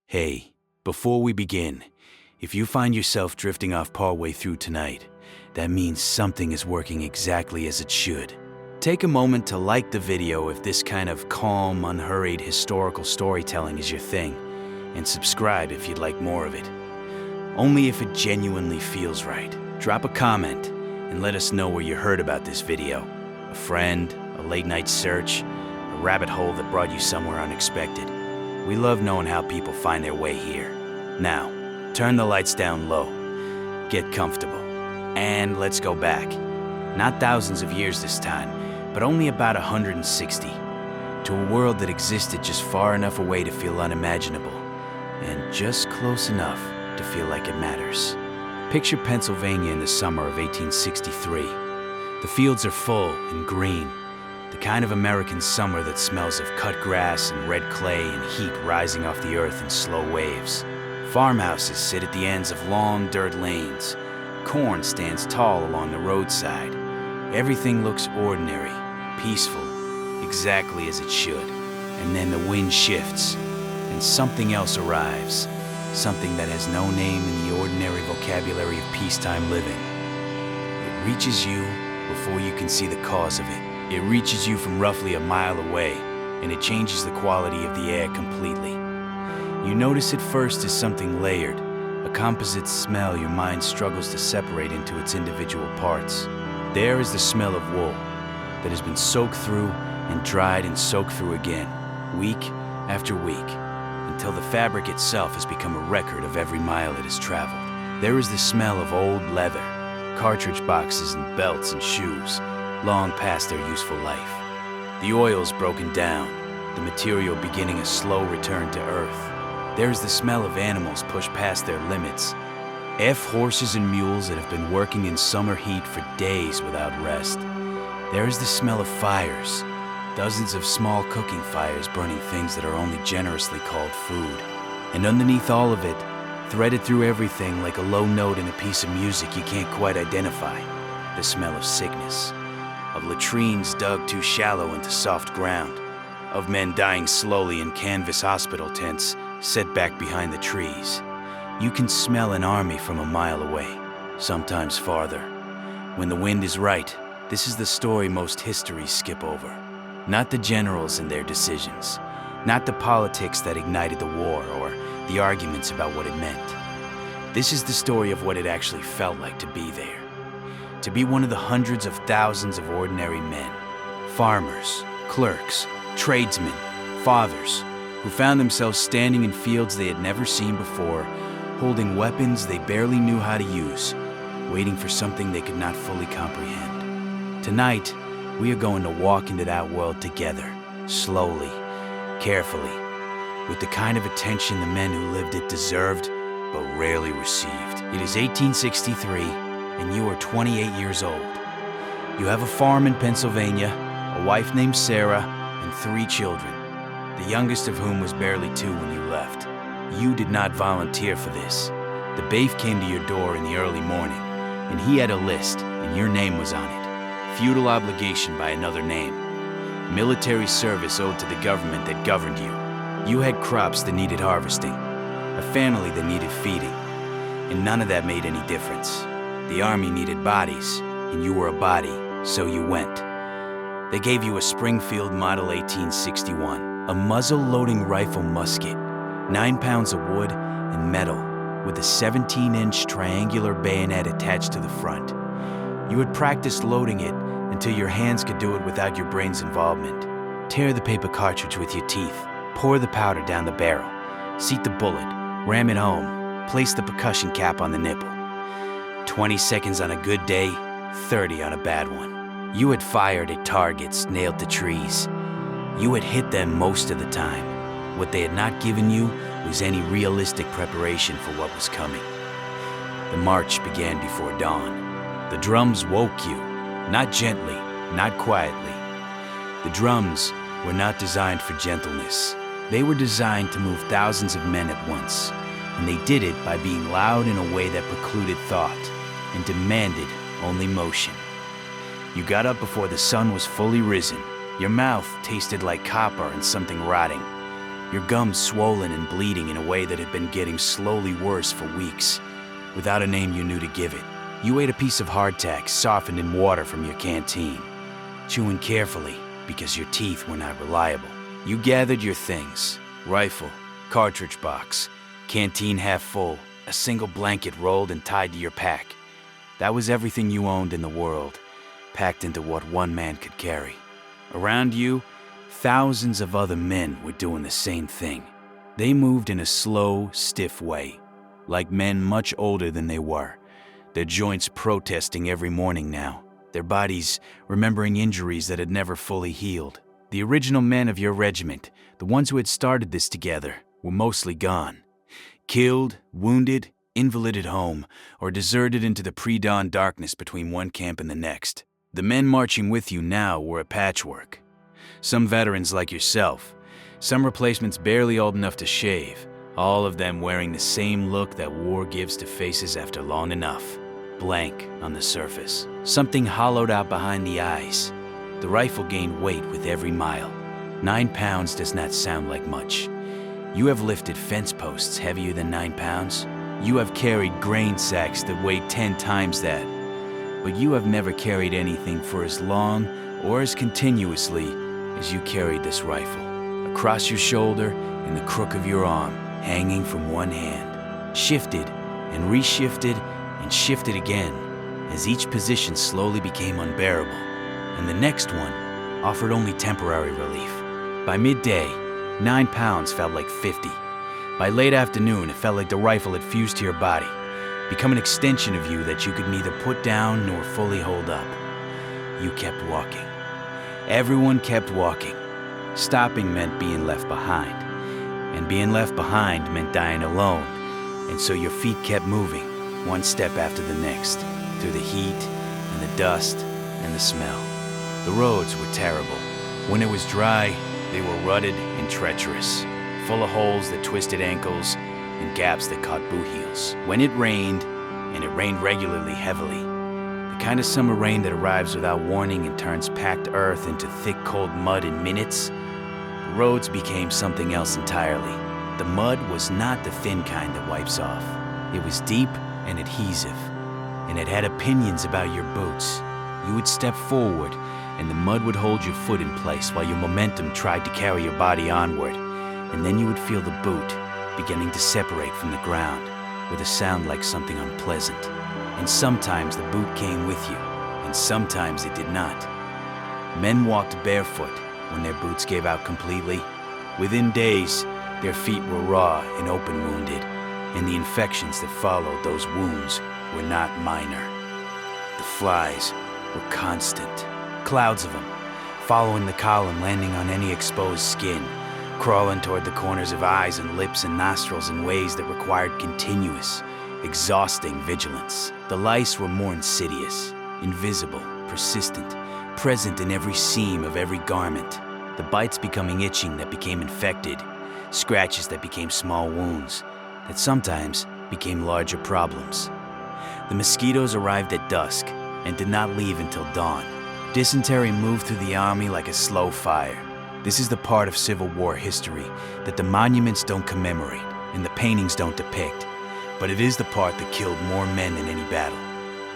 Hey, before we begin, if you find yourself drifting off partway through tonight, that means something is working exactly as it should. Take a moment to like the video if this kind of calm, unhurried historical storytelling is your thing, and subscribe if you'd like more of it. Only if it genuinely feels right. Drop a comment and let us know where you heard about this video. A friend, a late-night search, a rabbit hole that brought you somewhere unexpected. We love knowing how people find their way here. Now, turn the lights down low, get comfortable, and let's go back. Not thousands of years this time, but only about 160, to a world that existed just far enough away to feel unimaginable, and just close enough to feel like it matters. Picture Pennsylvania in the summer of 1863. The fields are full and green, the kind of American summer that smells of cut grass and red clay and heat rising off the earth in slow waves. Farmhouses sit at the ends of long dirt lanes. Corn stands tall along the roadside. Everything looks ordinary, peaceful, exactly as it should. And then the wind shifts, and something else arrives. Something that has no name in the ordinary vocabulary of peacetime living. It reaches you before you can see the cause of it. It reaches you from roughly a mile away, and it changes the quality of the air completely. You notice it first as something layered, a composite smell your mind struggles to separate into its individual parts. There is the smell of wool that has been soaked through and dried and soaked through again, week after week, until the fabric itself has become a record of every mile it has traveled. There is the smell of old leather, cartridge boxes and belts and shoes, long past their useful life. The oil's broken down, the material beginning a slow return to earth. There is the smell of animals pushed past their limits, horses and mules that have been working in summer heat for days without rest. There is the smell of fires, dozens of small cooking fires burning things that are only generously called food. And underneath all of it, threaded through everything like a low note in a piece of music you can't quite identify, the smell of sickness, of latrines dug too shallow into soft ground, of men dying slowly in canvas hospital tents set back behind the trees. You can smell an army from a mile away, sometimes farther. When the wind is right, this is the story most histories skip over. Not the generals and their decisions, not the politics that ignited the war or the arguments about what it meant. This is the story of what it actually felt like to be there. To be one of the hundreds of thousands of ordinary men, farmers, clerks, tradesmen, fathers, who found themselves standing in fields they had never seen before, holding weapons they barely knew how to use, waiting for something they could not fully comprehend. Tonight, we are going to walk into that world together, slowly, carefully, with the kind of attention the men who lived it deserved, but rarely received. It is 1863, and you are 28 years old. You have a farm in Pennsylvania, a wife named Sarah, and 3 children, the youngest of whom was barely 2 when you left. You did not volunteer for this. The bailiff came to your door in the early morning, and he had a list, and your name was on it. Feudal obligation by another name. Military service owed to the government that governed you. You had crops that needed harvesting, a family that needed feeding, and none of that made any difference. The army needed bodies, and you were a body, so you went. They gave you a Springfield Model 1861, a muzzle-loading rifle musket, 9 pounds of wood and metal, with a 17-inch triangular bayonet attached to the front. You had practiced loading it until your hands could do it without your brain's involvement. Tear the paper cartridge with your teeth, pour the powder down the barrel, seat the bullet, ram it home, place the percussion cap on the nipple. 20 seconds on a good day, 30 on a bad one. You had fired at targets nailed to trees. You had hit them most of the time. What they had not given you was any realistic preparation for what was coming. The march began before dawn. The drums woke you, not gently, not quietly. The drums were not designed for gentleness. They were designed to move thousands of men at once, and they did it by being loud in a way that precluded thought and demanded only motion. You got up before the sun was fully risen. Your mouth tasted like copper and something rotting. your gums swollen and bleeding in a way that had been getting slowly worse for weeks, without a name you knew to give it. You ate a piece of hardtack softened in water from your canteen, chewing carefully because your teeth were not reliable. You gathered your things: rifle, cartridge box, canteen half full, a single blanket rolled and tied to your pack. That was everything you owned in the world, packed into what one man could carry. Around you, thousands of other men were doing the same thing. They moved in a slow, stiff way, like men much older than they were, their joints protesting every morning now, their bodies remembering injuries that had never fully healed. The original men of your regiment, the ones who had started this together, were mostly gone. Killed, wounded, invalided home, or deserted into the pre-dawn darkness between one camp and the next. The men marching with you now were a patchwork. Some veterans like yourself, some replacements barely old enough to shave, all of them wearing the same look that war gives to faces after long enough. Blank on the surface, something hollowed out behind the eyes. The rifle gained weight with every mile. 9 pounds does not sound like much. You have lifted fence posts heavier than 9 pounds. You have carried grain sacks that weigh 10 times that. But you have never carried anything for as long or as continuously as you carried this rifle. Across your shoulder, in the crook of your arm, hanging from one hand. Shifted and reshifted and shifted again as each position slowly became unbearable, and the next one offered only temporary relief. By midday, 9 pounds felt like 50. By late afternoon, it felt like the rifle had fused to your body, become an extension of you that you could neither put down nor fully hold up. You kept walking. Everyone kept walking. Stopping meant being left behind, and being left behind meant dying alone, and so your feet kept moving, one step after the next, through the heat and the dust and the smell. The roads were terrible. When it was dry, they were rutted and treacherous, full of holes that twisted ankles and gaps that caught boot heels. When it rained, and it rained regularly heavily, the kind of summer rain that arrives without warning and turns packed earth into thick, cold mud in minutes, the roads became something else entirely. The mud was not the thin kind that wipes off. It was deep and adhesive, and it had opinions about your boots. You would step forward, and the mud would hold your foot in place while your momentum tried to carry your body onward, and then you would feel the boot beginning to separate from the ground with a sound like something unpleasant. And sometimes the boot came with you, and sometimes it did not. Men walked barefoot when their boots gave out completely. Within days, their feet were raw and open wounded, and the infections that followed those wounds were not minor. The flies were constant, clouds of them, following the column, landing on any exposed skin, crawling toward the corners of eyes and lips and nostrils in ways that required continuous, exhausting vigilance. The lice were more insidious, invisible, persistent, present in every seam of every garment. The bites becoming itching that became infected, scratches that became small wounds, that sometimes became larger problems. The mosquitoes arrived at dusk and did not leave until dawn. Dysentery moved through the army like a slow fire. This is the part of Civil War history that the monuments don't commemorate and the paintings don't depict, but it is the part that killed more men than any battle.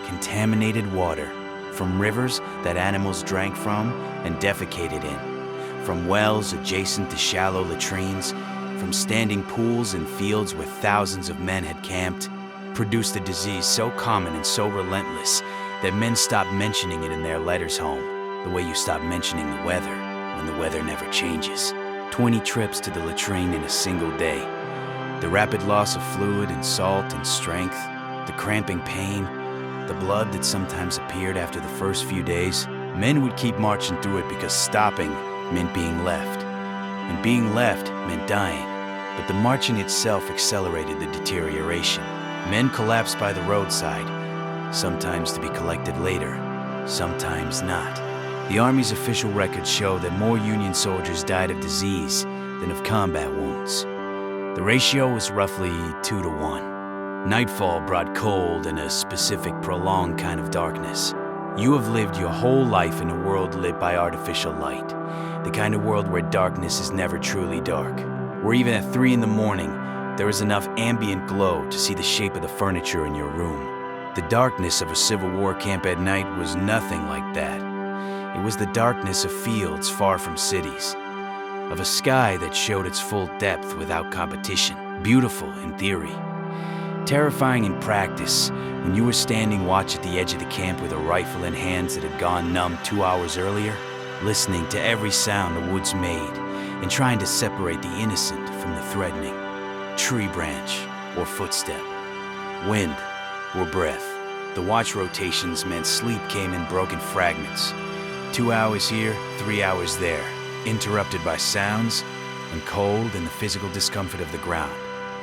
Contaminated water, from rivers that animals drank from and defecated in, from wells adjacent to shallow latrines, from standing pools and fields where thousands of men had camped, produced a disease so common and so relentless that men stopped mentioning it in their letters home, the way you stop mentioning the weather when the weather never changes. 20 trips to the latrine in a single day. The rapid loss of fluid and salt and strength, the cramping pain, the blood that sometimes appeared after the first few days. Men would keep marching through it because stopping meant being left, and being left meant dying. But the marching itself accelerated the deterioration. Men collapsed by the roadside, sometimes to be collected later, sometimes not. The Army's official records show that more Union soldiers died of disease than of combat wounds. The ratio was roughly 2 to 1. Nightfall brought cold and a specific prolonged kind of darkness. You have lived your whole life in a world lit by artificial light, the kind of world where darkness is never truly dark. or even at 3 in the morning, there is enough ambient glow to see the shape of the furniture in your room. The darkness of a Civil War camp at night was nothing like that. It was the darkness of fields far from cities, of a sky that showed its full depth without competition, beautiful in theory, terrifying in practice when you were standing watch at the edge of the camp with a rifle in hands that had gone numb 2 hours earlier, listening to every sound the woods made and trying to separate the innocent from the threatening. Tree branch or footstep, wind or breath. The watch rotations meant sleep came in broken fragments. 2 hours here, 3 hours there, interrupted by sounds and cold and the physical discomfort of the ground,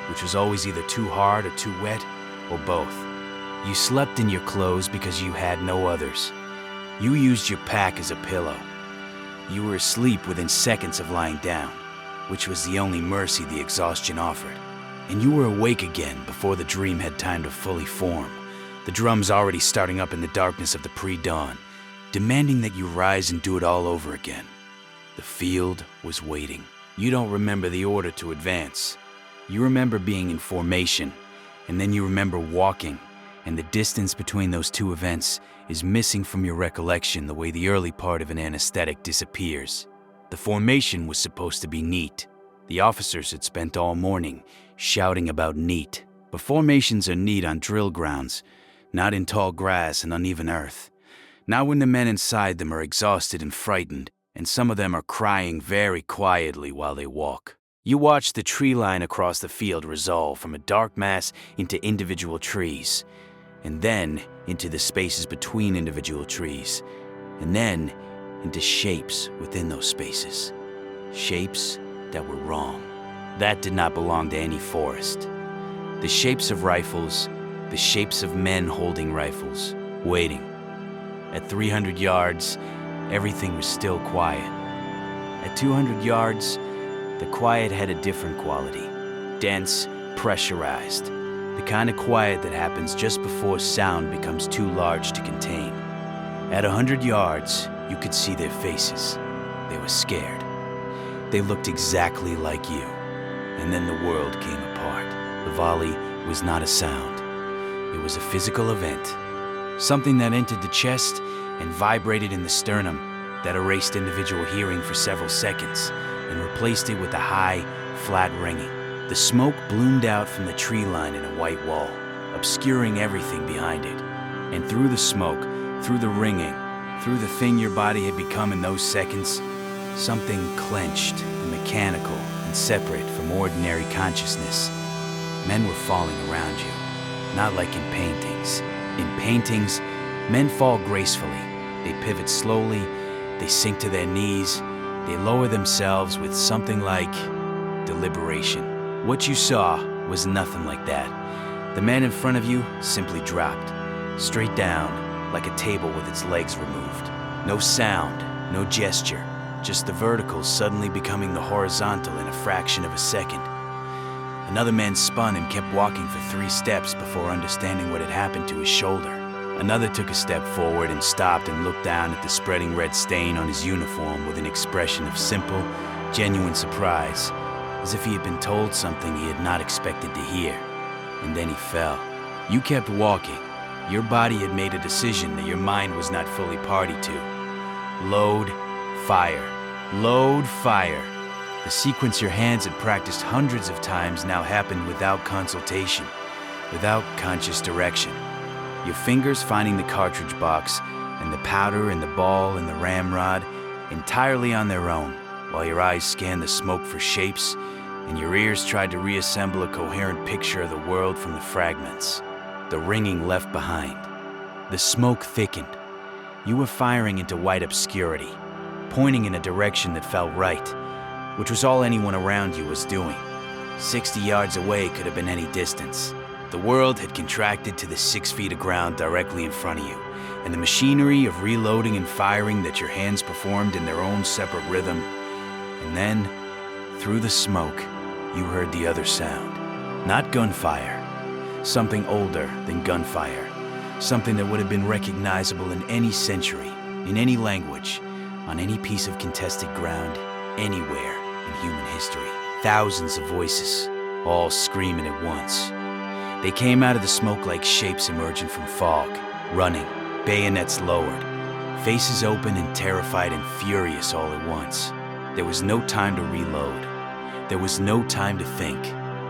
which was always either too hard or too wet, or both. You slept in your clothes because you had no others. You used your pack as a pillow. You were asleep within seconds of lying down, which was the only mercy the exhaustion offered. And you were awake again before the dream had time to fully form, the drums already starting up in the darkness of the pre-dawn, demanding that you rise and do it all over again. The field was waiting. You don't remember the order to advance. You remember being in formation, and then you remember walking, and the distance between those two events is missing from your recollection the way the early part of an anesthetic disappears. The formation was supposed to be neat. The officers had spent all morning shouting about neat. But formations are neat on drill grounds, not in tall grass and uneven earth. Not when the men inside them are exhausted and frightened, and some of them are crying very quietly while they walk. You watch the tree line across the field resolve from a dark mass into individual trees, and then into the spaces between individual trees, and then into shapes within those spaces. Shapes that were wrong. That did not belong to any forest. The shapes of rifles, the shapes of men holding rifles, waiting. At 300 yards, everything was still quiet. At 200 yards, the quiet had a different quality. Dense, pressurized. The kind of quiet that happens just before sound becomes too large to contain. At 100 yards, you could see their faces. They were scared. They looked exactly like you. And then the world came apart. The volley was not a sound. It was a physical event. Something that entered the chest and vibrated in the sternum, that erased individual hearing for several seconds and replaced it with a high, flat ringing. The smoke bloomed out from the tree line in a white wall, obscuring everything behind it. And through the smoke, through the ringing, through the thing your body had become in those seconds, something clenched and mechanical and separate from ordinary consciousness. Men were falling around you, not like in paintings. In paintings, men fall gracefully. They pivot slowly, they sink to their knees, they lower themselves with something like deliberation. What you saw was nothing like that. The man in front of you simply dropped, straight down, like a table with its legs removed. No sound, no gesture, just the vertical suddenly becoming the horizontal in a fraction of a second. Another man spun and kept walking for 3 steps before understanding what had happened to his shoulder. Another took a step forward and stopped and looked down at the spreading red stain on his uniform with an expression of simple, genuine surprise, as if he had been told something he had not expected to hear. And then he fell. You kept walking. Your body had made a decision that your mind was not fully party to. Load, fire. Load, fire. The sequence your hands had practiced hundreds of times now happened without consultation, without conscious direction. Your fingers finding the cartridge box, and the powder and the ball and the ramrod entirely on their own, while your eyes scanned the smoke for shapes, and your ears tried to reassemble a coherent picture of the world from the fragments. The ringing left behind. The smoke thickened. You were firing into white obscurity, pointing in a direction that felt right, which was all anyone around you was doing. 60 yards away could have been any distance. The world had contracted to the 6 feet of ground directly in front of you, and the machinery of reloading and firing that your hands performed in their own separate rhythm. And then, through the smoke, you heard the other sound. Not gunfire. Something older than gunfire. Something that would have been recognizable in any century, in any language, on any piece of contested ground, anywhere in human history. Thousands of voices, all screaming at once. They came out of the smoke like shapes emerging from fog, running, bayonets lowered, faces open and terrified and furious all at once. There was no time to reload. There was no time to think.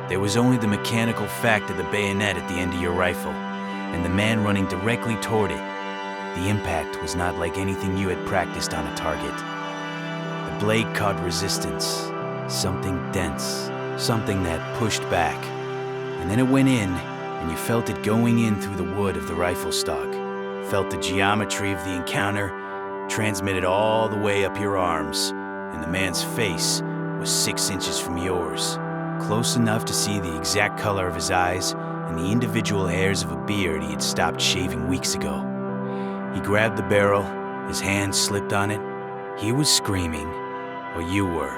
There was only the mechanical fact of the bayonet at the end of your rifle, and the man running directly toward it. The impact was not like anything you had practiced on a target. The blade caught resistance, something dense, something that pushed back. And then it went in, and you felt it going in through the wood of the rifle stock. Felt the geometry of the encounter transmitted all the way up your arms, and the man's face was 6 inches from yours, close enough to see the exact color of his eyes and the individual hairs of a beard he had stopped shaving weeks ago. He grabbed the barrel, his hand slipped on it. He was screaming, or you were,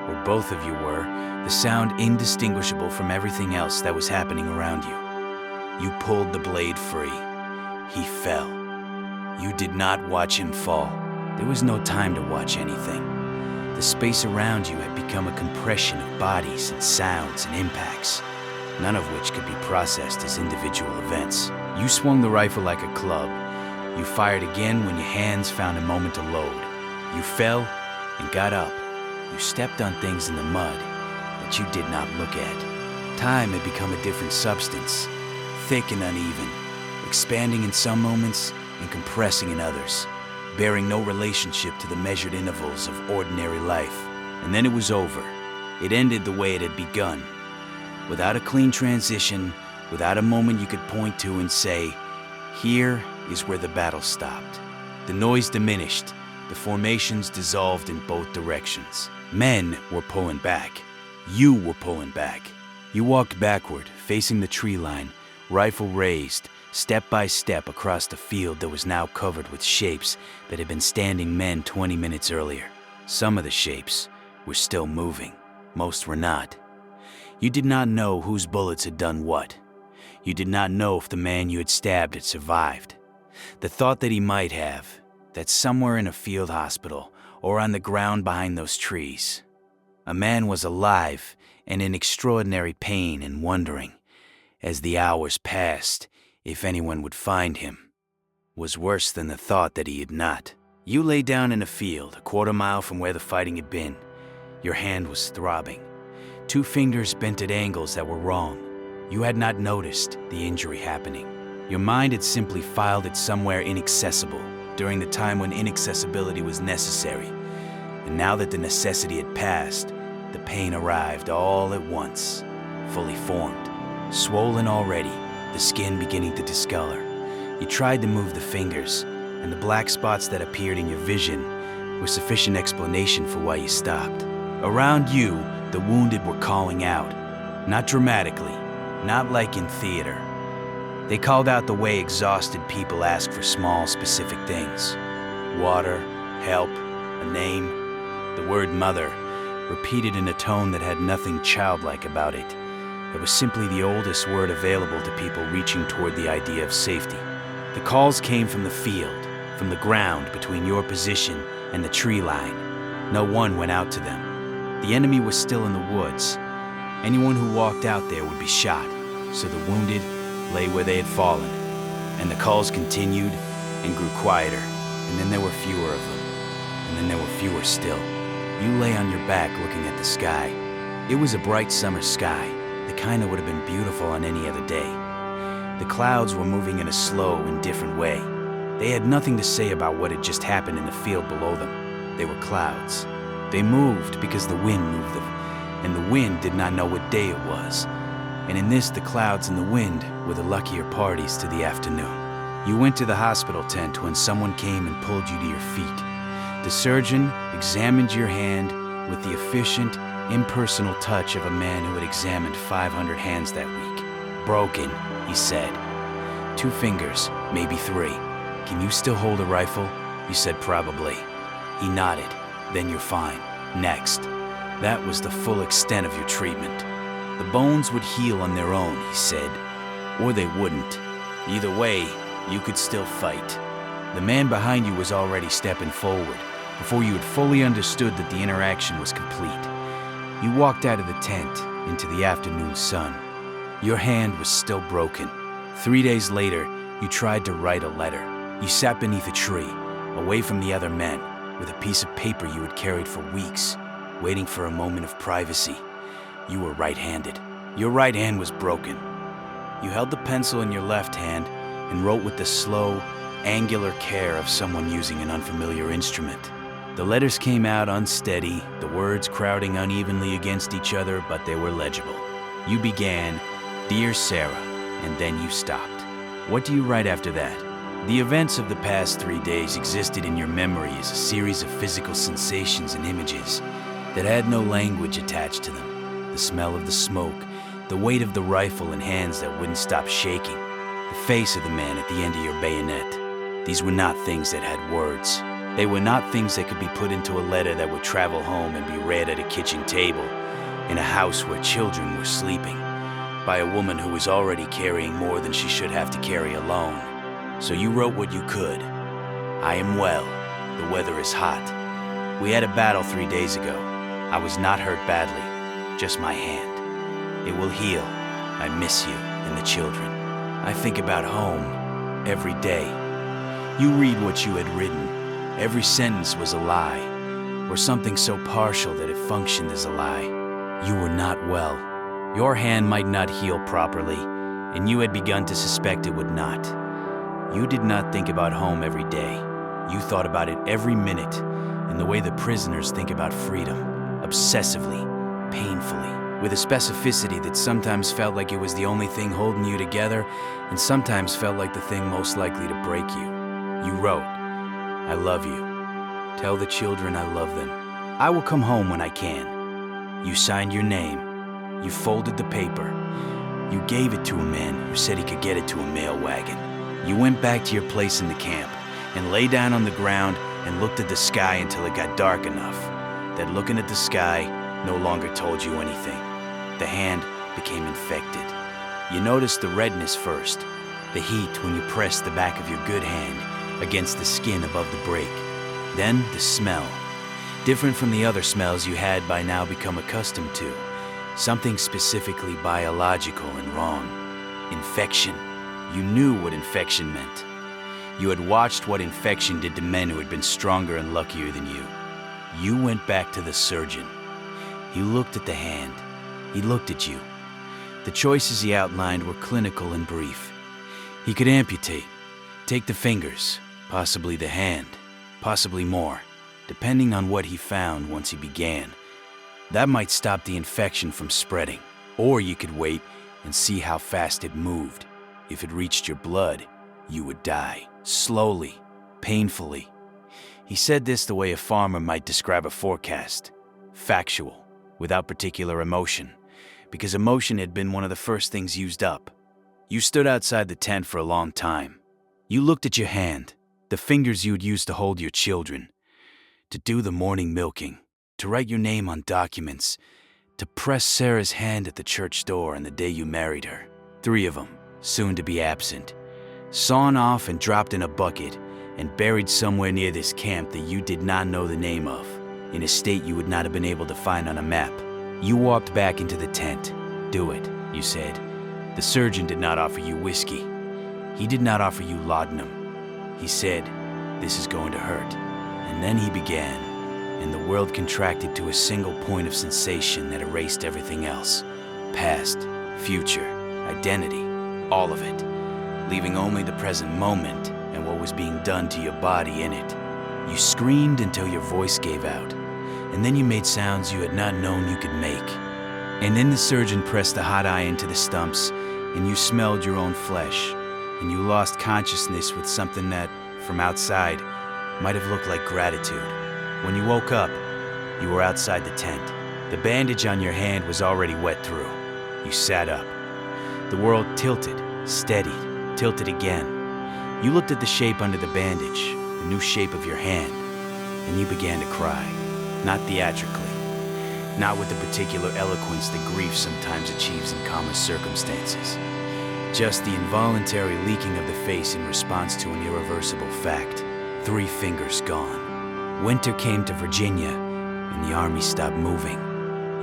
or both of you were, the sound indistinguishable from everything else that was happening around you. You pulled the blade free. He fell. You did not watch him fall. There was no time to watch anything. The space around you had become a compression of bodies and sounds and impacts, none of which could be processed as individual events. You swung the rifle like a club. You fired again when your hands found a moment to load. You fell and got up. You stepped on things in the mud that you did not look at. Time had become a different substance, thick and uneven, expanding in some moments and compressing in others, bearing no relationship to the measured intervals of ordinary life. And then it was over. It ended the way it had begun, without a clean transition, without a moment you could point to and say, here is where the battle stopped. The noise diminished. The formations dissolved in both directions. Men were pulling back. You were pulling back. You walked backward, facing the tree line, rifle raised, step by step across the field that was now covered with shapes that had been standing men 20 minutes earlier. Some of the shapes were still moving. Most were not. You did not know whose bullets had done what. You did not know if the man you had stabbed had survived. The thought that he might have, that somewhere in a field hospital or on the ground behind those trees, a man was alive and in extraordinary pain and wondering, as the hours passed, if anyone would find him, was worse than the thought that he had not. You lay down in a field, a quarter-mile from where the fighting had been. Your hand was throbbing. 2 fingers bent at angles that were wrong. You had not noticed the injury happening. Your mind had simply filed it somewhere inaccessible during the time when inaccessibility was necessary. And now that the necessity had passed, the pain arrived all at once, fully formed, swollen already, the skin beginning to discolor. You tried to move the fingers, and the black spots that appeared in your vision were sufficient explanation for why you stopped. Around you, the wounded were calling out, not dramatically, not like in theater. They called out the way exhausted people ask for small, specific things. Water, help, a name, the word mother, repeated in a tone that had nothing childlike about it. It was simply the oldest word available to people reaching toward the idea of safety. The calls came from the field, from the ground between your position and the tree line. No one went out to them. The enemy was still in the woods. Anyone who walked out there would be shot, so the wounded lay where they had fallen. And the calls continued and grew quieter, and then there were fewer of them, and then there were fewer still. You lay on your back looking at the sky. It was a bright summer sky, the kind that would have been beautiful on any other day. The clouds were moving in a slow, indifferent way. They had nothing to say about what had just happened in the field below them. They were clouds. They moved because the wind moved them, and the wind did not know what day it was. And in this, the clouds and the wind were the luckier parties to the afternoon. You went to the hospital tent when someone came and pulled you to your feet. The surgeon examined your hand with the efficient, impersonal touch of a man who had examined 500 hands that week. Broken, he said. 2 fingers, maybe 3. Can you still hold a rifle? You said probably. He nodded. Then you're fine. Next. That was the full extent of your treatment. The bones would heal on their own, he said, or they wouldn't. Either way, you could still fight. The man behind you was already stepping forward, before you had fully understood that the interaction was complete. You walked out of the tent into the afternoon sun. Your hand was still broken. 3 days later, you tried to write a letter. You sat beneath a tree, away from the other men, with a piece of paper you had carried for weeks, waiting for a moment of privacy. You were right-handed. Your right hand was broken. You held the pencil in your left hand and wrote with the slow, angular care of someone using an unfamiliar instrument. The letters came out unsteady, the words crowding unevenly against each other, but they were legible. You began, "Dear Sarah," and then you stopped. What do you write after that? The events of the past 3 days existed in your memory as a series of physical sensations and images that had no language attached to them. The smell of the smoke, the weight of the rifle in hands that wouldn't stop shaking, the face of the man at the end of your bayonet. These were not things that had words. They were not things that could be put into a letter that would travel home and be read at a kitchen table, in a house where children were sleeping, by a woman who was already carrying more than she should have to carry alone. So you wrote what you could. "I am well. The weather is hot. We had a battle 3 days ago. I was not hurt badly, just my hand. It will heal. I miss you and the children. I think about home every day." You read what you had written. Every sentence was a lie, or something so partial that it functioned as a lie. You were not well. Your hand might not heal properly, and you had begun to suspect it would not. You did not think about home every day. You thought about it every minute, in the way the prisoners think about freedom, obsessively, painfully, with a specificity that sometimes felt like it was the only thing holding you together, and sometimes felt like the thing most likely to break you. You wrote, "I love you. Tell the children I love them. I will come home when I can." You signed your name. You folded the paper. You gave it to a man who said he could get it to a mail wagon. You went back to your place in the camp and lay down on the ground and looked at the sky until it got dark enough that looking at the sky no longer told you anything. The hand became infected. You noticed the redness first, the heat when you pressed the back of your good hand against the skin above the break. Then the smell, different from the other smells you had by now become accustomed to. Something specifically biological and wrong. Infection. You knew what infection meant. You had watched what infection did to men who had been stronger and luckier than you. You went back to the surgeon. He looked at the hand. He looked at you. The choices he outlined were clinical and brief. He could amputate, take the fingers, possibly the hand, possibly more, depending on what he found once he began. That might stop the infection from spreading, or you could wait and see how fast it moved. If it reached your blood, you would die, slowly, painfully. He said this the way a farmer might describe a forecast, factual, without particular emotion, because emotion had been one of the first things used up. You stood outside the tent for a long time. You looked at your hand, the fingers you had used to hold your children, to do the morning milking, to write your name on documents, to press Sarah's hand at the church door on the day you married her. 3 of them, soon to be absent, sawn off and dropped in a bucket and buried somewhere near this camp that you did not know the name of, in a state you would not have been able to find on a map. You walked back into the tent. "Do it," you said. The surgeon did not offer you whiskey. He did not offer you laudanum. He said, "This is going to hurt." And then he began, and the world contracted to a single point of sensation that erased everything else. Past, future, identity, all of it, leaving only the present moment and what was being done to your body in it. You screamed until your voice gave out, and then you made sounds you had not known you could make. And then the surgeon pressed the hot iron to the stumps, and you smelled your own flesh, and you lost consciousness with something that, from outside, might have looked like gratitude. When you woke up, you were outside the tent. The bandage on your hand was already wet through. You sat up. The world tilted, steadied, tilted again. You looked at the shape under the bandage, the new shape of your hand, and you began to cry. Not theatrically, not with the particular eloquence that grief sometimes achieves in common circumstances. Just the involuntary leaking of the face in response to an irreversible fact. 3 fingers gone. Winter came to Virginia, and the army stopped moving.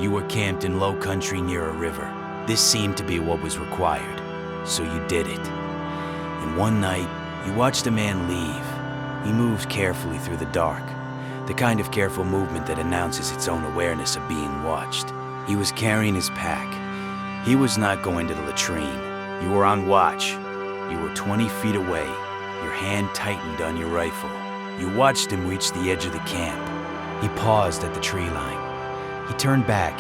You were camped in low country near a river. This seemed to be what was required, so you did it. And one night, you watched a man leave. He moved carefully through the dark, the kind of careful movement that announces its own awareness of being watched. He was carrying his pack. He was not going to the latrine. You were on watch. You were 20 feet away, your hand tightened on your rifle. You watched him reach the edge of the camp. He paused at the tree line. He turned back,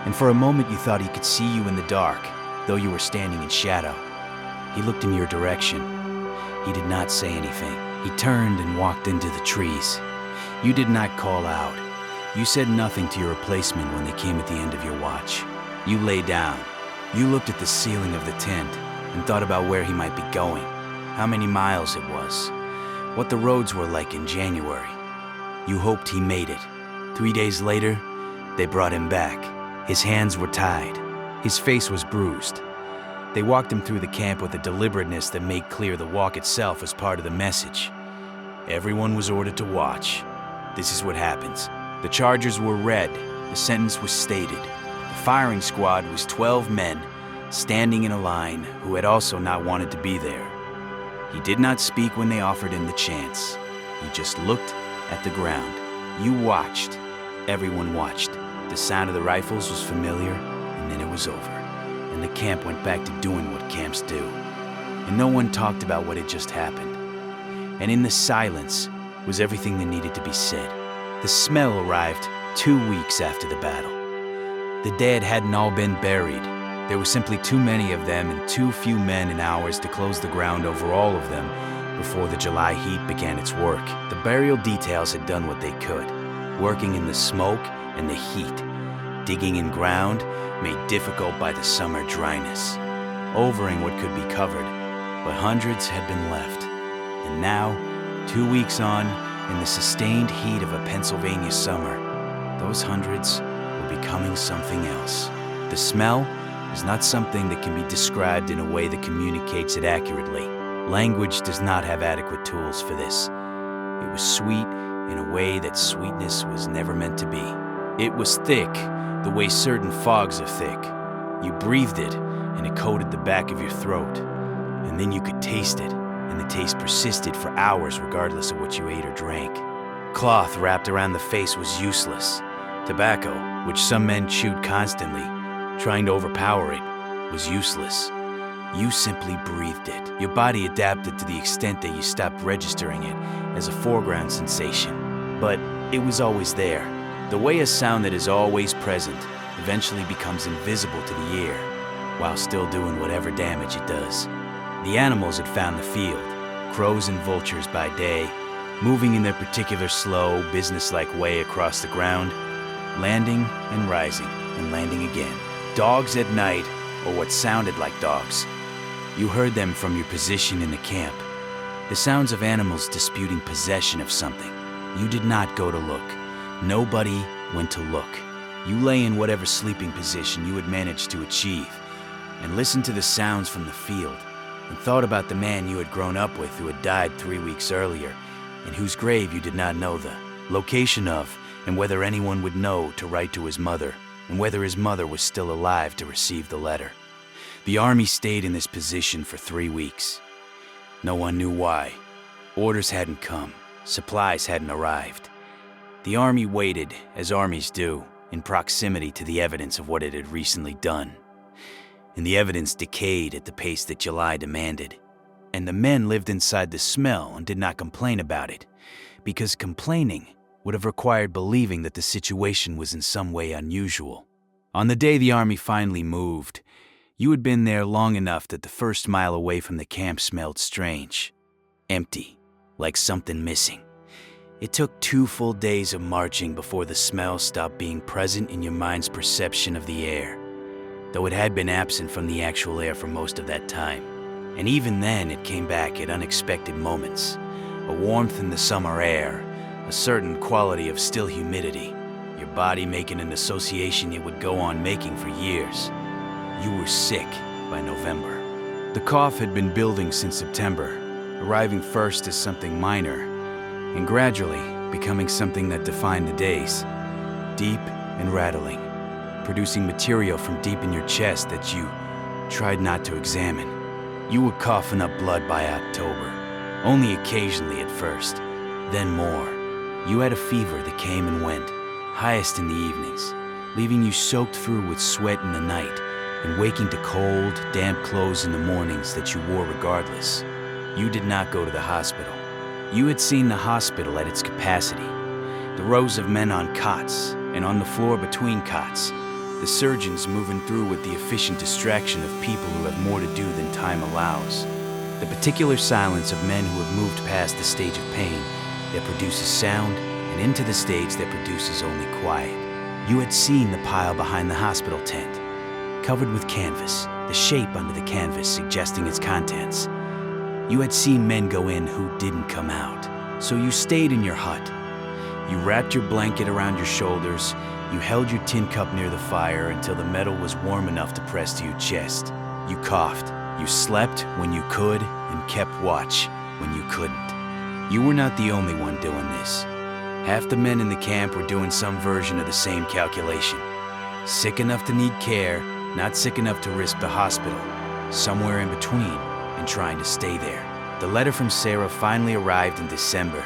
and for a moment you thought he could see you in the dark, though you were standing in shadow. He looked in your direction. He did not say anything. He turned and walked into the trees. You did not call out. You said nothing to your replacement when they came at the end of your watch. You lay down. You looked at the ceiling of the tent and thought about where he might be going, how many miles it was, what the roads were like in January. You hoped he made it. 3 days later, they brought him back. His hands were tied. His face was bruised. They walked him through the camp with a deliberateness that made clear the walk itself was part of the message. Everyone was ordered to watch. This is what happens. The charges were read. The sentence was stated. The firing squad was 12 men standing in a line who had also not wanted to be there. He did not speak when they offered him the chance. He just looked at the ground. You watched. Everyone watched. The sound of the rifles was familiar, and then it was over. And the camp went back to doing what camps do. And no one talked about what had just happened. And in the silence was everything that needed to be said. The smell arrived 2 weeks after the battle. The dead hadn't all been buried. There were simply too many of them and too few men and hours to close the ground over all of them before the July heat began its work. The burial details had done what they could, working in the smoke and the heat, digging in ground made difficult by the summer dryness, overing what could be covered, but hundreds had been left. And now, 2 weeks on, in the sustained heat of a Pennsylvania summer, those hundreds were becoming something else. The smell is not something that can be described in a way that communicates it accurately. Language does not have adequate tools for this. It was sweet in a way that sweetness was never meant to be. It was thick, the way certain fogs are thick. You breathed it, and it coated the back of your throat. And then you could taste it, and the taste persisted for hours regardless of what you ate or drank. Cloth wrapped around the face was useless. Tobacco, which some men chewed constantly, trying to overpower it, was useless. You simply breathed it. Your body adapted to the extent that you stopped registering it as a foreground sensation. But it was always there. The way a sound that is always present eventually becomes invisible to the ear, while still doing whatever damage it does. The animals had found the field, crows and vultures by day, moving in their particular slow, businesslike way across the ground, landing and rising and landing again. Dogs at night, or what sounded like dogs. You heard them from your position in the camp. The sounds of animals disputing possession of something. You did not go to look. Nobody went to look. You lay in whatever sleeping position you had managed to achieve, and listened to the sounds from the field, and thought about the man you had grown up with who had died 3 weeks earlier, and whose grave you did not know the location of, and whether anyone would know to write to his mother, and whether his mother was still alive to receive the letter. The army stayed in this position for 3 weeks. No one knew why. Orders hadn't come. Supplies hadn't arrived. The army waited, as armies do, in proximity to the evidence of what it had recently done. And the evidence decayed at the pace that July demanded. And the men lived inside the smell and did not complain about it, because complaining would have required believing that the situation was in some way unusual. On the day the army finally moved, you had been there long enough that the first mile away from the camp smelled strange. Empty, like something missing. It took 2 full days of marching before the smell stopped being present in your mind's perception of the air, though it had been absent from the actual air for most of that time. And even then it came back at unexpected moments. A warmth in the summer air, a certain quality of still humidity, your body making an association it would go on making for years. You were sick by November. The cough had been building since September, arriving first as something minor, and gradually becoming something that defined the days, deep and rattling. producing material from deep in your chest that you tried not to examine. You were coughing up blood by October, only occasionally at first, then more. You had a fever that came and went, highest in the evenings, leaving you soaked through with sweat in the night and waking to cold, damp clothes in the mornings that you wore regardless. You did not go to the hospital. You had seen the hospital at its capacity, the rows of men on cots, and on the floor between cots, the surgeons moving through with the efficient distraction of people who have more to do than time allows. The particular silence of men who have moved past the stage of pain that produces sound and into the stage that produces only quiet. You had seen the pile behind the hospital tent, covered with canvas, the shape under the canvas suggesting its contents. You had seen men go in who didn't come out, so you stayed in your hut. You wrapped your blanket around your shoulders, you held your tin cup near the fire until the metal was warm enough to press to your chest. You coughed, you slept when you could, and kept watch when you couldn't. You were not the only one doing this. Half the men in the camp were doing some version of the same calculation. Sick enough to need care, not sick enough to risk the hospital, somewhere in between, and trying to stay there. The letter from Sarah finally arrived in December.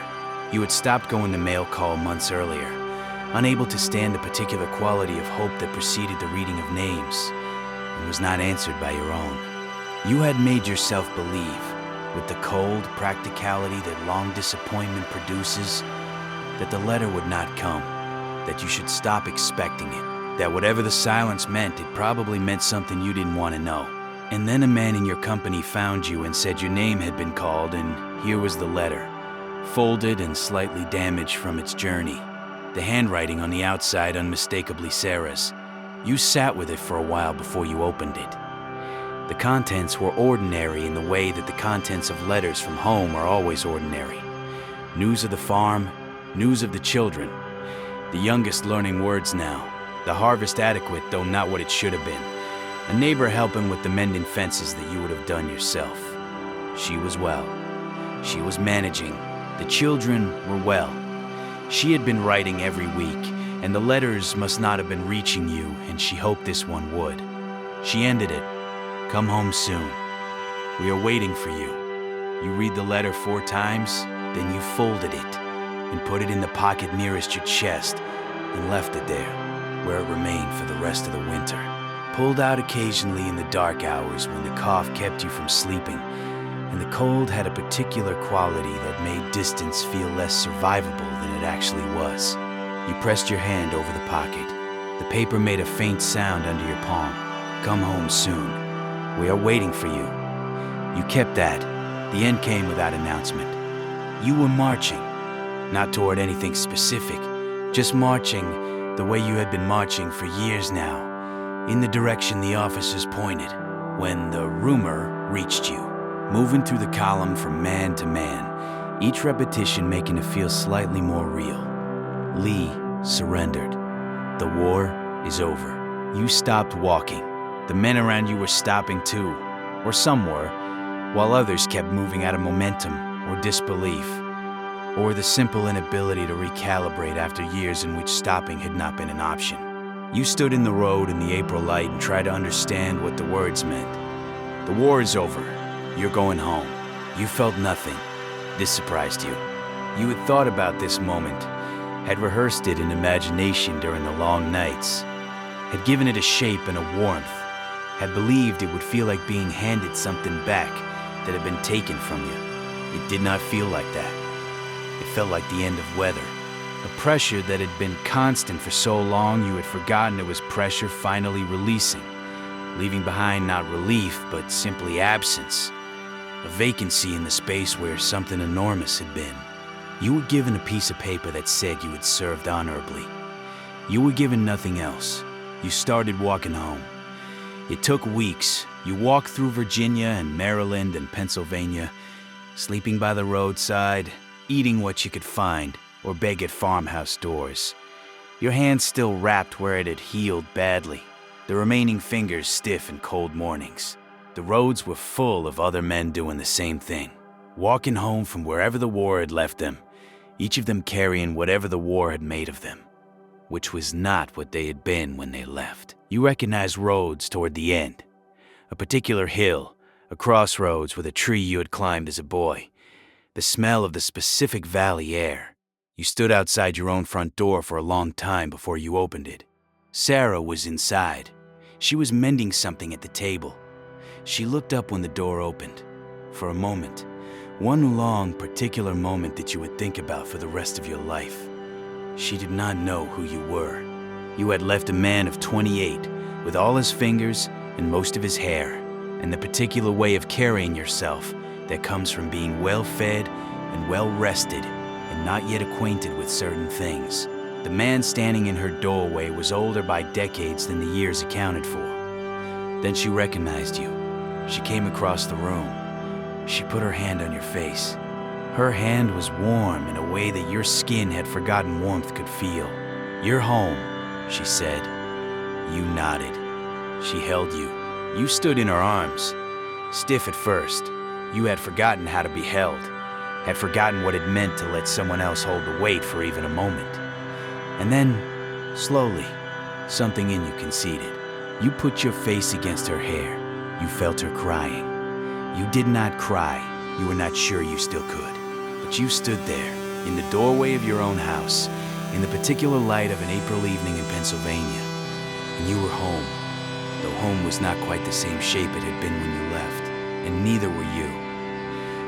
You had stopped going to mail call months earlier, unable to stand the particular quality of hope that preceded the reading of names, and was not answered by your own. You had made yourself believe, with the cold practicality that long disappointment produces, that the letter would not come, that you should stop expecting it, that whatever the silence meant, it probably meant something you didn't want to know. And then a man in your company found you and said your name had been called, and here was the letter, folded and slightly damaged from its journey, the handwriting on the outside unmistakably Sarah's. You sat with it for a while before you opened it. The contents were ordinary in the way that the contents of letters from home are always ordinary. News of the farm, news of the children, the youngest learning words now, the harvest adequate though not what it should have been, a neighbor helping with the mending fences that you would have done yourself. She was well. She was managing. The children were well. She had been writing every week, and the letters must not have been reaching you, and she hoped this one would. She ended it. Come home soon. We are waiting for you. You read the letter 4 times, then you folded it and put it in the pocket nearest your chest and left it there, where it remained for the rest of the winter. Pulled out occasionally in the dark hours when the cough kept you from sleeping, and the cold had a particular quality that made distance feel less survivable than it actually was. You pressed your hand over the pocket. The paper made a faint sound under your palm. Come home soon. We are waiting for you. You kept that. The end came without announcement. You were marching, not toward anything specific, just marching the way you had been marching for years now, in the direction the officers pointed, when the rumor reached you, moving through the column from man to man, each repetition making it feel slightly more real. Lee surrendered. The war is over. You stopped walking. The men around you were stopping too, or some were, while others kept moving out of momentum or disbelief, or the simple inability to recalibrate after years in which stopping had not been an option. You stood in the road in the April light and tried to understand what the words meant. The war is over. You're going home. You felt nothing. This surprised you. You had thought about this moment, had rehearsed it in imagination during the long nights, had given it a shape and a warmth, had believed it would feel like being handed something back that had been taken from you. It did not feel like that. It felt like the end of weather. A pressure that had been constant for so long you had forgotten it was pressure finally releasing, leaving behind not relief but simply absence, a vacancy in the space where something enormous had been. You were given a piece of paper that said you had served honorably. You were given nothing else. You started walking home. It took weeks. You walked through Virginia and Maryland and Pennsylvania, sleeping by the roadside, eating what you could find, or beg at farmhouse doors. Your hands still wrapped where it had healed badly, the remaining fingers stiff in cold mornings. The roads were full of other men doing the same thing, walking home from wherever the war had left them, each of them carrying whatever the war had made of them. which was not what they had been when they left. You recognized roads toward the end, a particular hill, a crossroads with a tree you had climbed as a boy, the smell of the specific valley air. You stood outside your own front door for a long time before you opened it. Sarah was inside. She was mending something at the table. She looked up when the door opened. For a moment, one long, particular moment that you would think about for the rest of your life. She did not know who you were. You had left a man of 28 with all his fingers and most of his hair, and the particular way of carrying yourself that comes from being well-fed and well-rested and not yet acquainted with certain things. The man standing in her doorway was older by decades than the years accounted for. Then she recognized you. She came across the room. She put her hand on your face. Her hand was warm in a way that your skin had forgotten warmth could feel. "You're home," she said. You nodded. She held you. You stood in her arms. Stiff at first, you had forgotten how to be held, had forgotten what it meant to let someone else hold the weight for even a moment. And then, slowly, something in you conceded. You put your face against her hair. You felt her crying. You did not cry. You were not sure you still could. But you stood there, in the doorway of your own house, in the particular light of an April evening in Pennsylvania. And you were home, though home was not quite the same shape it had been when you left, and neither were you.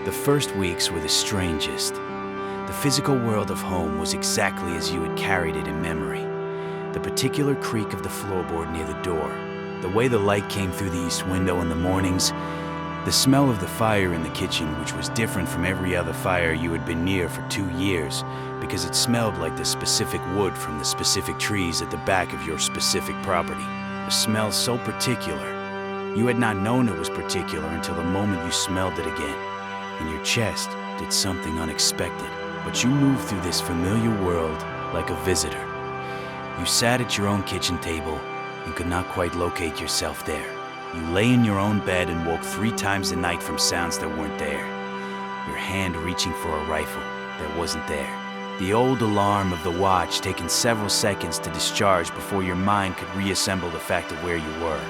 The first weeks were the strangest. The physical world of home was exactly as you had carried it in memory. The particular creak of the floorboard near the door, the way the light came through the east window in the mornings, the smell of the fire in the kitchen, which was different from every other fire you had been near for 2 years, because it smelled like the specific wood from the specific trees at the back of your specific property. A smell so particular. You had not known it was particular until the moment you smelled it again, and your chest did something unexpected. But you moved through this familiar world like a visitor. You sat at your own kitchen table and could not quite locate yourself there. You lay in your own bed and woke 3 times a night from sounds that weren't there. Your hand reaching for a rifle that wasn't there. The old alarm of the watch taking several seconds to discharge before your mind could reassemble the fact of where you were.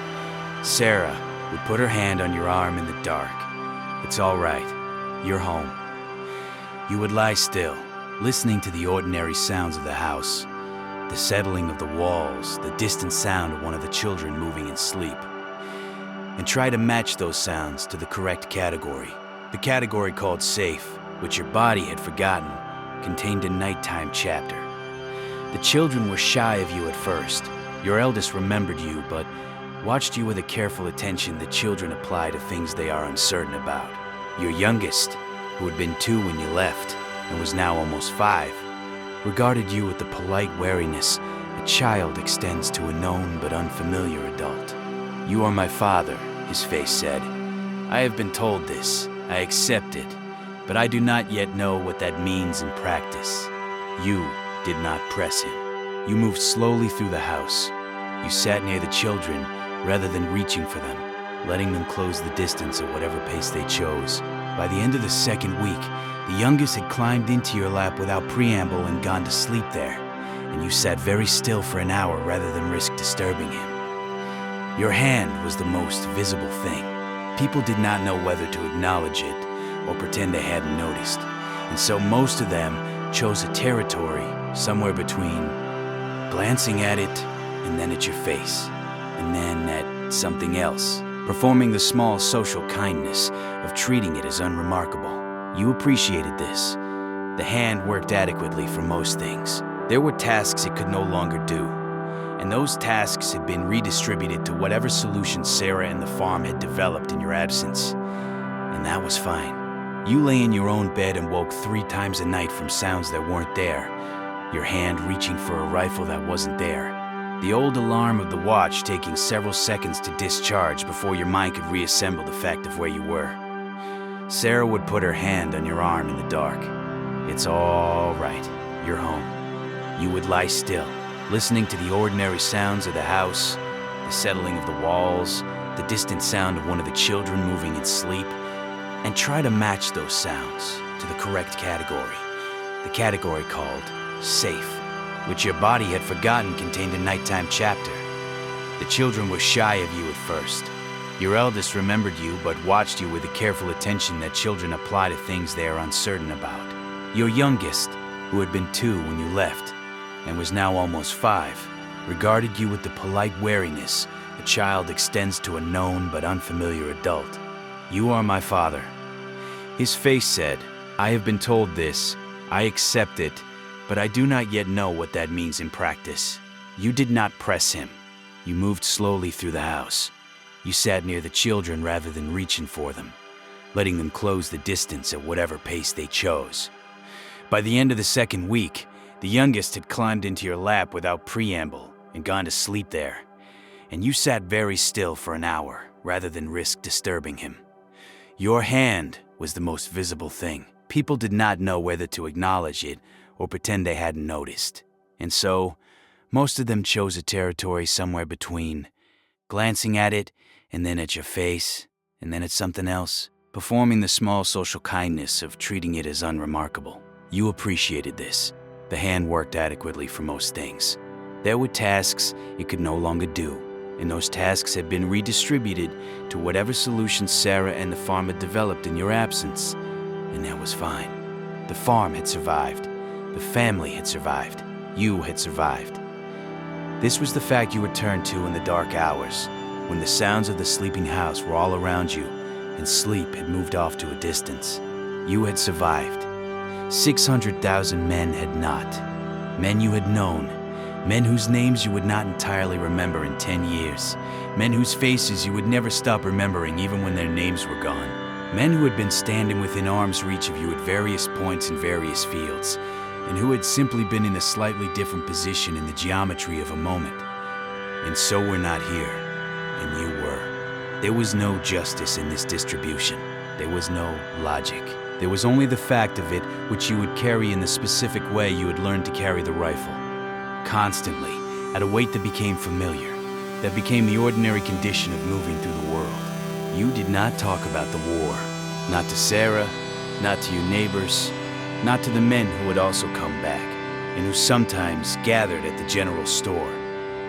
Sarah would put her hand on your arm in the dark. "It's all right. You're home." You would lie still, listening to the ordinary sounds of the house, the settling of the walls, the distant sound of one of the children moving in sleep, and try to match those sounds to the correct category. The category called safe, which your body had forgotten, contained a nighttime chapter. The children were shy of you at first. Your eldest remembered you, but watched you with a careful attention that children apply to things they are uncertain about. Your youngest, who had been 2 when you left and was now almost 5, regarded you with the polite wariness a child extends to a known but unfamiliar adult. "You are my father," his face said. "I have been told this. I accept it. But I do not yet know what that means in practice." You did not press him. You moved slowly through the house. You sat near the children rather than reaching for them, letting them close the distance at whatever pace they chose. By the end of the second week, the youngest had climbed into your lap without preamble and gone to sleep there, and you sat very still for an hour rather than risk disturbing him. Your hand was the most visible thing. People did not know whether to acknowledge it or pretend they hadn't noticed, and so most of them chose a territory somewhere between glancing at it and then at your face, and then at something else, performing the small social kindness of treating it as unremarkable. You appreciated this. The hand worked adequately for most things. There were tasks it could no longer do, and those tasks had been redistributed to whatever solution Sarah and the farm had developed in your absence, and that was fine. You lay in your own bed and woke 3 times a night from sounds that weren't there, your hand reaching for a rifle that wasn't there, the old alarm of the watch taking several seconds to discharge before your mind could reassemble the fact of where you were. Sarah would put her hand on your arm in the dark. "It's all right. You're home." You would lie still, listening to the ordinary sounds of the house, the settling of the walls, the distant sound of one of the children moving in sleep, and try to match those sounds to the correct category, the category called safe. which your body had forgotten contained a nighttime chapter. The children were shy of you at first. Your eldest remembered you but watched you with the careful attention that children apply to things they are uncertain about. Your youngest, who had been 2 when you left and was now almost 5, regarded you with the polite wariness a child extends to a known but unfamiliar adult. "You are my father." His face said, "I have been told this, I accept it, but I do not yet know what that means in practice." You did not press him. You moved slowly through the house. You sat near the children rather than reaching for them, letting them close the distance at whatever pace they chose. By the end of the second week, the youngest had climbed into your lap without preamble and gone to sleep there, and you sat very still for an hour rather than risk disturbing him. Your hand was the most visible thing. People did not know whether to acknowledge it or pretend they hadn't noticed, and so most of them chose a territory somewhere between, glancing at it and then at your face and then at something else, performing the small social kindness of treating it as unremarkable. You appreciated this. The hand worked adequately for most things. There were tasks it could no longer do, and those tasks had been redistributed to whatever solutions Sarah and the farm had developed in your absence, and that was fine. The farm had survived. The family had survived. You had survived. This was the fact you returned to in the dark hours, when the sounds of the sleeping house were all around you and sleep had moved off to a distance. You had survived. 600,000 men had not. Men you had known. Men whose names you would not entirely remember in 10 years. Men whose faces you would never stop remembering even when their names were gone. Men who had been standing within arm's reach of you at various points in various fields, and who had simply been in a slightly different position in the geometry of a moment. And so we're not here, and you were. There was no justice in this distribution. There was no logic. There was only the fact of it which you would carry in the specific way you had learned to carry the rifle. Constantly, at a weight that became familiar, that became the ordinary condition of moving through the world. You did not talk about the war. Not to Sarah, not to your neighbors, not to the men who had also come back, and who sometimes gathered at the general store,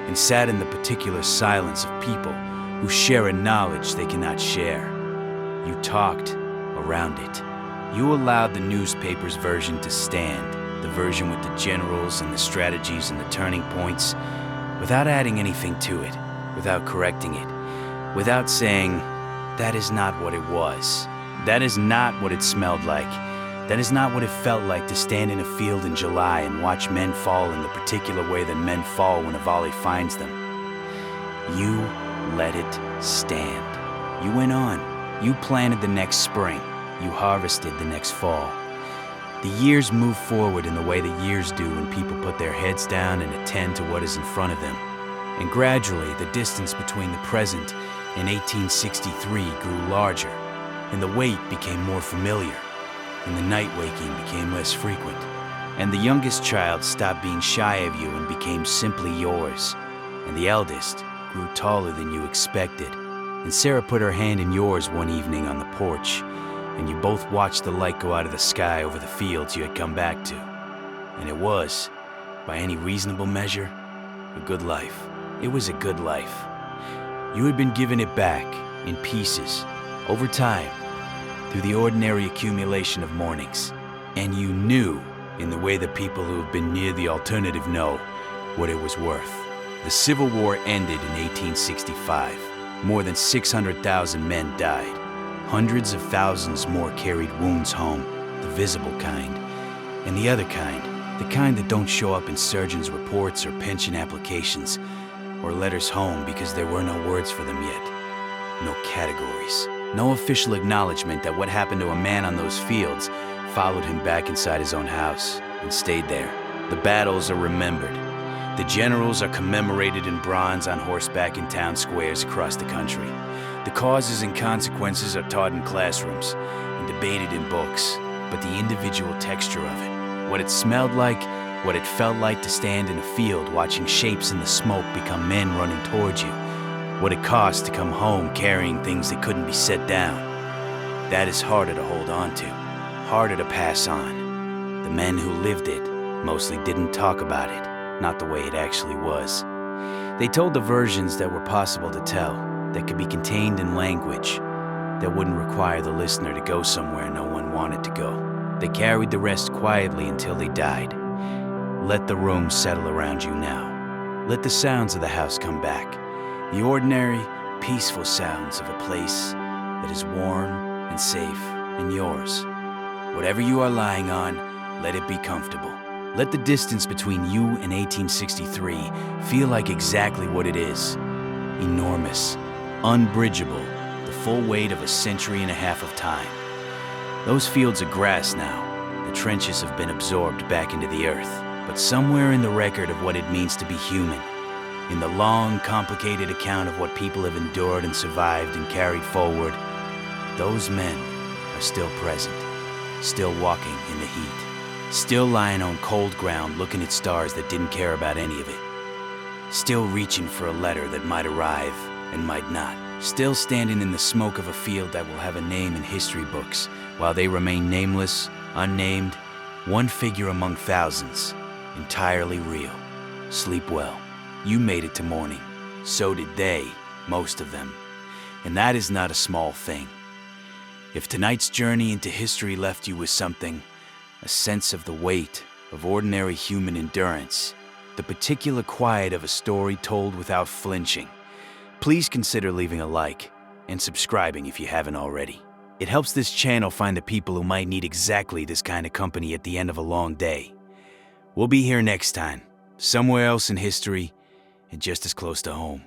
and sat in the particular silence of people who share a knowledge they cannot share. You talked around it. You allowed the newspaper's version to stand, the version with the generals and the strategies and the turning points, without adding anything to it, without correcting it, without saying, "That is not what it was. That is not what it smelled like. That is not what it felt like to stand in a field in July and watch men fall in the particular way that men fall when a volley finds them." You let it stand. You went on. You planted the next spring. You harvested the next fall. The years move forward in the way that years do when people put their heads down and attend to what is in front of them. And gradually, the distance between the present and 1863 grew larger, and the wait became more familiar, and the night waking became less frequent. And the youngest child stopped being shy of you and became simply yours, and the eldest grew taller than you expected. And Sarah put her hand in yours one evening on the porch, and you both watched the light go out of the sky over the fields you had come back to. And it was, by any reasonable measure, a good life. It was a good life. You had been given it back, in pieces, over time, through the ordinary accumulation of mornings. And you knew, in the way that people who have been near the alternative know, what it was worth. The Civil War ended in 1865. More than 600,000 men died. Hundreds of thousands more carried wounds home, the visible kind. And the other kind, the kind that don't show up in surgeons' reports or pension applications, or letters home because there were no words for them yet. No categories. No official acknowledgement that what happened to a man on those fields followed him back inside his own house and stayed there. The battles are remembered. The generals are commemorated in bronze on horseback in town squares across the country. The causes and consequences are taught in classrooms and debated in books, but the individual texture of it, what it smelled like, what it felt like to stand in a field watching shapes in the smoke become men running towards you, what it cost to come home carrying things that couldn't be set down, that is harder to hold on to, harder to pass on. The men who lived it mostly didn't talk about it. not the way it actually was. They told the versions that were possible to tell, that could be contained in language, that wouldn't require the listener to go somewhere no one wanted to go. They carried the rest quietly until they died. Let the room settle around you now. Let the sounds of the house come back. The ordinary, peaceful sounds of a place that is warm and safe and yours. Whatever you are lying on, let it be comfortable. Let the distance between you and 1863 feel like exactly what it is. Enormous, unbridgeable, the full weight of a century and a half of time. Those fields are grass now. The trenches have been absorbed back into the earth. But somewhere in the record of what it means to be human, in the long, complicated account of what people have endured and survived and carried forward, those men are still present, still walking in the heat, still lying on cold ground looking at stars that didn't care about any of it, still reaching for a letter that might arrive and might not, still standing in the smoke of a field that will have a name in history books, while they remain nameless, unnamed, one figure among thousands, entirely real. Sleep well. You made it to morning. So did they, most of them. And that is not a small thing. If tonight's journey into history left you with something, a sense of the weight of ordinary human endurance, the particular quiet of a story told without flinching, please consider leaving a like and subscribing if you haven't already. It helps this channel find the people who might need exactly this kind of company at the end of a long day. We'll be here next time, somewhere else in history and just as close to home.